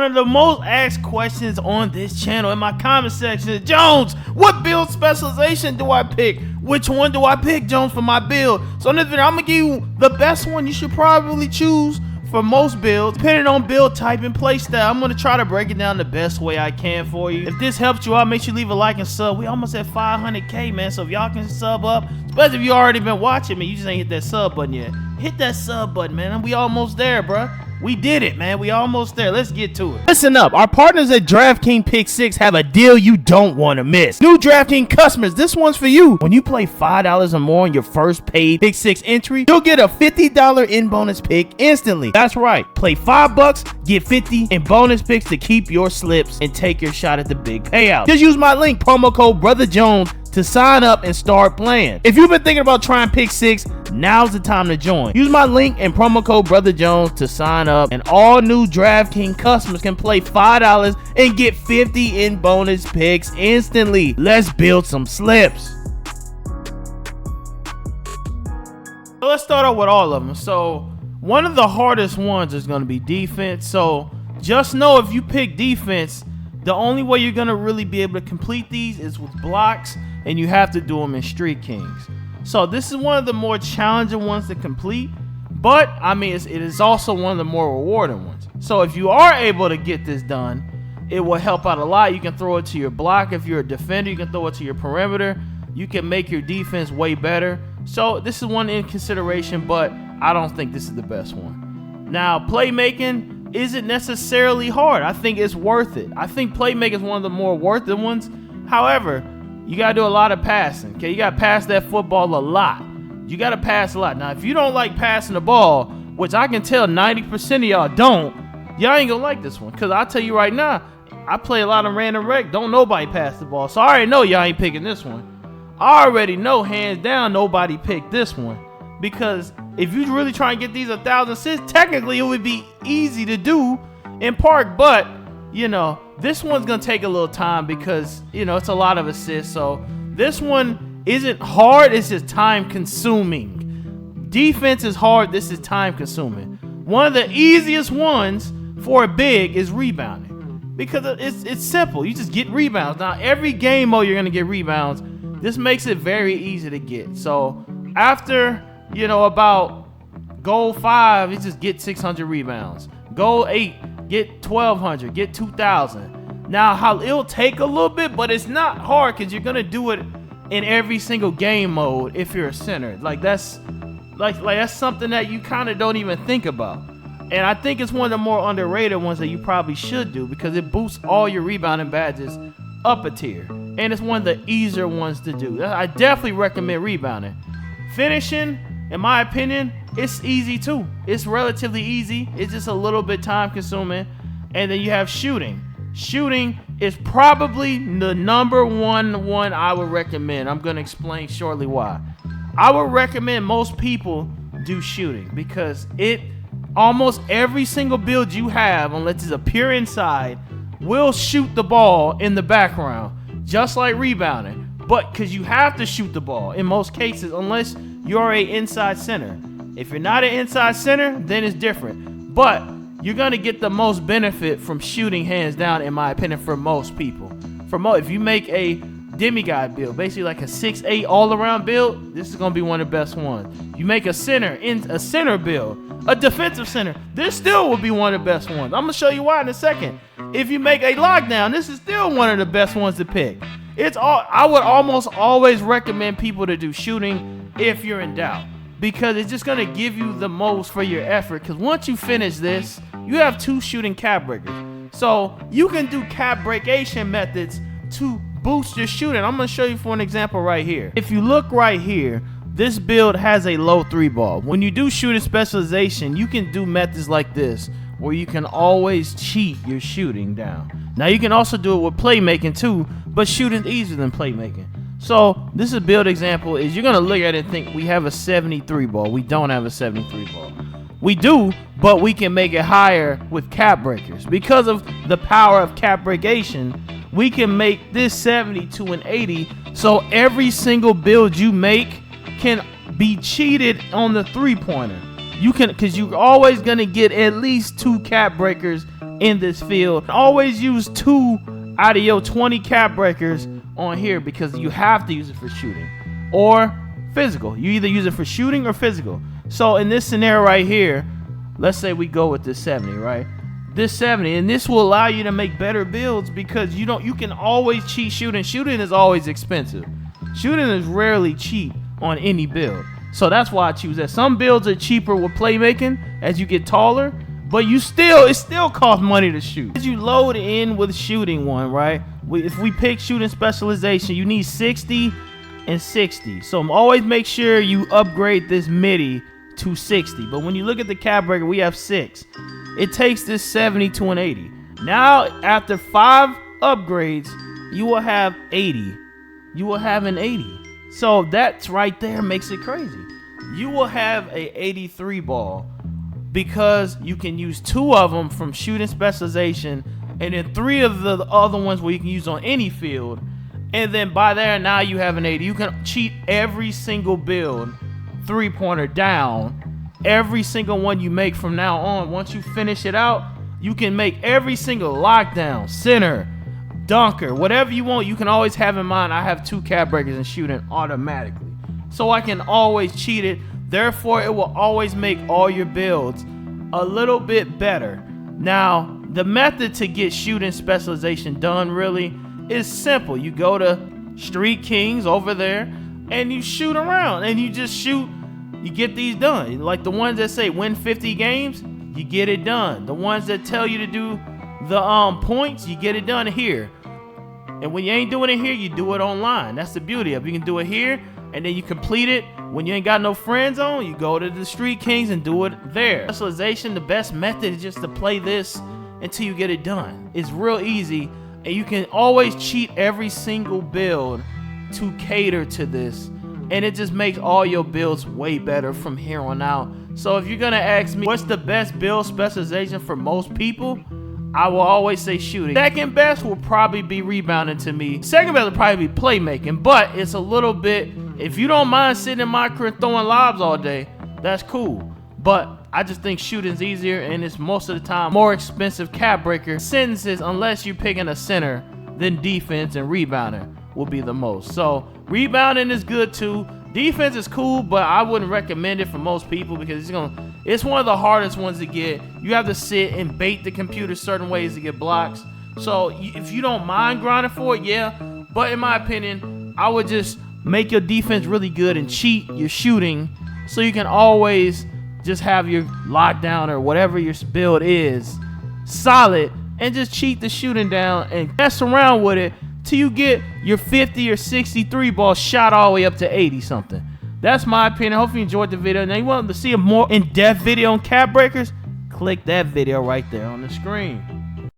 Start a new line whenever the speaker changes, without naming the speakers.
One of the most asked questions on this channel in my comment section is, Jones, what build specialization do I pick? Which one do I pick, Jones, for my build? So in this video, I'm gonna give you the best one you should probably choose for most builds, depending on build type and play style. I'm gonna try to break it down the best way I can for you. If this helps you out, make sure you leave a like and sub. We almost at 500K, man, so if y'all can sub up, especially if you already been watching me, you just ain't hit that sub button yet. Hit that sub button, man. We almost there, bruh. We did it, man. We almost there. Let's get to it. Listen up. Our partners at DraftKings Pick 6 have a deal you don't want to miss. New DraftKings customers, this one's for you. When you play $5 or more on your first paid Pick 6 entry, you'll get a $50 in bonus pick instantly. That's right. Play $5, get 50 in bonus picks to keep your slips and take your shot at the big payout. Just use my link, promo code Brother Jones, to sign up and start playing. If you've been thinking about trying Pick 6, now's the time to join. Use my link and promo code Brother Jones to sign up, and all new DraftKings customers can play $5 and get 50 in bonus picks instantly. Let's build some slips. So let's start out with all of them. So one of the hardest ones is going to be defense. So just know if you pick defense, the only way you're going to really be able to complete these is with blocks, and you have to do them in Street Kings. So this is one of the more challenging ones to complete, but I mean it is also one of the more rewarding ones. So if you are able to get this done, it will help out a lot. You can throw it to your block. If you're a defender, you can throw it to your perimeter. You can make your defense way better. So this is one in consideration, but I don't think this is the best one. Now, playmaking isn't necessarily hard. I think it's worth it. I think playmaking is one of the more worth it ones. However, you got to do a lot of passing. Okay, you got to pass that football a lot. You got to pass a lot. Now, if you don't like passing the ball, which I can tell 90% of y'all don't, y'all ain't gonna like this one. Because I'll tell you right now, I play a lot of random rec. Don't nobody pass the ball. So I already know y'all ain't picking this one. I already know, hands down, nobody picked this one. Because if you really try and get these 1,000 assists, technically it would be easy to do in Park. But, you know, this one's going to take a little time because, you know, it's a lot of assists. So this one isn't hard. It's just time consuming. Defense is hard. This is time consuming. One of the easiest ones for a big is rebounding because it's simple. You just get rebounds. Now, every game mode, you're going to get rebounds. This makes it very easy to get. So after, you know, about goal 5, you just get 600 rebounds. Goal 8, get 1,200, get 2,000. Now, it'll take a little bit, but it's not hard because you're gonna do it in every single game mode if you're a center. Like that's something that you kind of don't even think about. And I think it's one of the more underrated ones that you probably should do because it boosts all your rebounding badges up a tier. And it's one of the easier ones to do. I definitely recommend rebounding. Finishing, in my opinion, it's easy too. It's relatively easy. It's just a little bit time consuming. And then you have shooting. Shooting is probably the number one I would recommend. I'm going to explain shortly why. I would recommend most people do shooting because almost every single build you have, unless it's a pure inside, will shoot the ball in the background, just like rebounding. But because you have to shoot the ball in most cases, unless you're an inside center. If you're not an inside center, then it's different. But you're going to get the most benefit from shooting, hands down, in my opinion, for most people. If you make a demigod build, basically like a 6'8" all-around build, this is going to be one of the best ones. You make a center build, a defensive center, this still will be one of the best ones. I'm going to show you why in a second. If you make a lockdown, this is still one of the best ones to pick. I would almost always recommend people to do shooting if you're in doubt, because it's just going to give you the most for your effort. Because once you finish this, you have 2 shooting cap breakers. So you can do cap breakation methods to boost your shooting. I'm going to show you for an example right here. If you look right here, this build has a low 3 ball. When you do shooting specialization, you can do methods like this where you can always cheat your shooting down. Now you can also do it with playmaking too, but shooting is easier than playmaking. So this is a build example. Is you're gonna look at it and think we have a 73 ball. We don't have a 73 ball. We do, but we can make it higher with cap breakers. Because of the power of cap breakation, we can make this 70 to an 80. So every single build you make can be cheated on the 3-pointer. You can, because you're always gonna get at least 2 cap breakers in this field. Always use 2 out of your 20 cap breakers on here because you have to use it for shooting or physical. You either use it for shooting or physical. So in this scenario right here, let's say we go with this 70, right? This 70, and this will allow you to make better builds because you can always cheat shooting. Shooting is always expensive. Shooting is rarely cheap on any build. So that's why I choose that. Some builds are cheaper with playmaking as you get taller, but it still costs money to shoot. As you load in with shooting one, right? If we pick shooting specialization, you need 60 and 60. So always make sure you upgrade this MIDI to 60. But when you look at the cap breaker, we have 6. It takes this 70 to an 80. Now, after 5 upgrades, you will have 80. You will have an 80. So that's right there makes it crazy. You will have a 83 ball because you can use 2 of them from shooting specialization and then 3 of the other ones where you can use on any field. And then by there, now you have an 80. You can cheat every single build, 3-pointer down. Every single one you make from now on, once you finish it out, you can make every single lockdown, center, dunker, whatever you want. You can always have in mind, I have 2 cap breakers and shooting automatically. So I can always cheat it. Therefore, it will always make all your builds a little bit better. Now, the method to get shooting specialization done really is simple. You go to Street Kings over there and you shoot around and you just shoot. You get these done. Like the ones that say win 50 games, you get it done. The ones that tell you to do the points, you get it done here. And when you ain't doing it here, you do it online. That's the beauty of it. You can do it here, and then you complete it. When you ain't got no friends on, you go to the Street Kings and do it there. Specialization, the best method is just to play this until you get it done. It's real easy, and you can always cheat every single build to cater to this. And it just makes all your builds way better from here on out. So if you're gonna ask me what's the best build specialization for most people, I will always say shooting. Second best will probably be rebounding to me. Second best will probably be playmaking, but it's a little bit, if you don't mind sitting in my crib throwing lobs all day, that's cool. But I just think shooting's easier and it's most of the time more expensive cap breaker sentences unless you're picking a center, then defense and rebounding will be the most. So rebounding is good too. Defense is cool, but I wouldn't recommend it for most people because it's one of the hardest ones to get. You have to sit and bait the computer certain ways to get blocks. So if you don't mind grinding for it, yeah. But in my opinion, I would just make your defense really good and cheat your shooting so you can always just have your lockdown or whatever your build is solid and just cheat the shooting down and mess around with it till you get your 50 or 63 ball shot all the way up to 80 something. That's my opinion. Hope you enjoyed the video. Now you want to see a more in-depth video on cap breakers? Click that video right there on the screen.